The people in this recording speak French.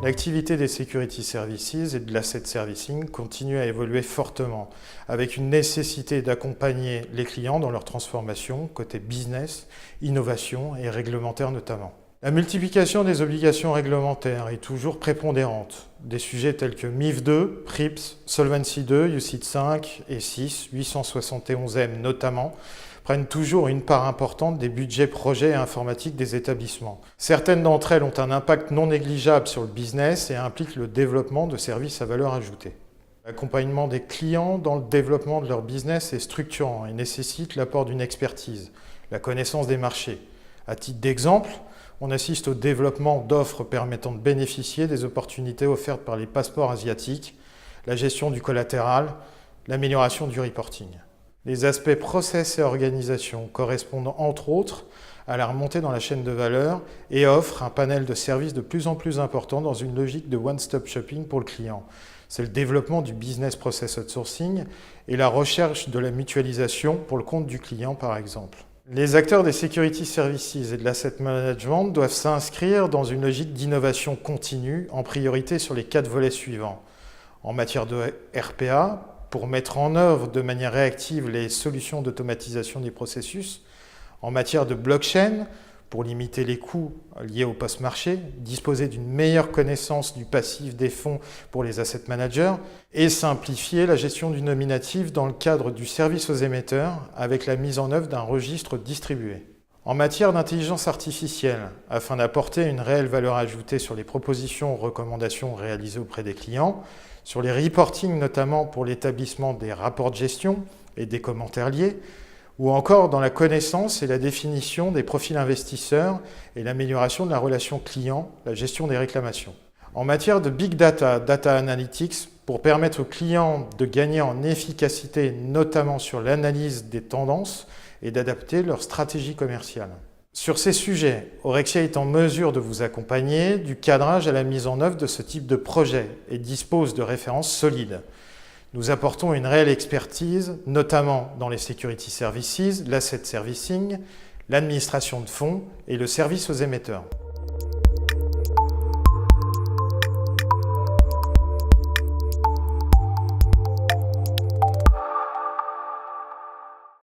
L'activité des Security Services et de l'Asset Servicing continue à évoluer fortement, avec une nécessité d'accompagner les clients dans leur transformation, côté business, innovation et réglementaire notamment. La multiplication des obligations réglementaires est toujours prépondérante. Des sujets tels que MiF 2, PRIPS, Solvency 2, UCITS 5 et 6, 871M notamment, prennent toujours une part importante des budgets projets et informatiques des établissements. Certaines d'entre elles ont un impact non négligeable sur le business et impliquent le développement de services à valeur ajoutée. L'accompagnement des clients dans le développement de leur business est structurant et nécessite l'apport d'une expertise, la connaissance des marchés. À titre d'exemple, on assiste au développement d'offres permettant de bénéficier des opportunités offertes par les passeports asiatiques, la gestion du collatéral, l'amélioration du reporting. Les aspects process et organisation correspondent entre autres à la remontée dans la chaîne de valeur et offrent un panel de services de plus en plus important dans une logique de one-stop shopping pour le client. C'est le développement du business process outsourcing et la recherche de la mutualisation pour le compte du client par exemple. Les acteurs des Security Services et de l'Asset Management doivent s'inscrire dans une logique d'innovation continue, en priorité sur les 4 volets suivants. En matière de RPA, pour mettre en œuvre de manière réactive les solutions d'automatisation des processus. En matière de blockchain, pour limiter les coûts liés au post-marché, disposer d'une meilleure connaissance du passif des fonds pour les asset managers et simplifier la gestion du nominatif dans le cadre du service aux émetteurs avec la mise en œuvre d'un registre distribué. En matière d'intelligence artificielle, afin d'apporter une réelle valeur ajoutée sur les propositions ou recommandations réalisées auprès des clients, sur les reporting notamment pour l'établissement des rapports de gestion et des commentaires liés, ou encore dans la connaissance et la définition des profils investisseurs et l'amélioration de la relation client, la gestion des réclamations. En matière de big data, data analytics, pour permettre aux clients de gagner en efficacité, notamment sur l'analyse des tendances et d'adapter leur stratégie commerciale. Sur ces sujets, Aurexia est en mesure de vous accompagner du cadrage à la mise en œuvre de ce type de projet et dispose de références solides. Nous apportons une réelle expertise, notamment dans les Security Services, l'Asset Servicing, l'administration de fonds et le service aux émetteurs.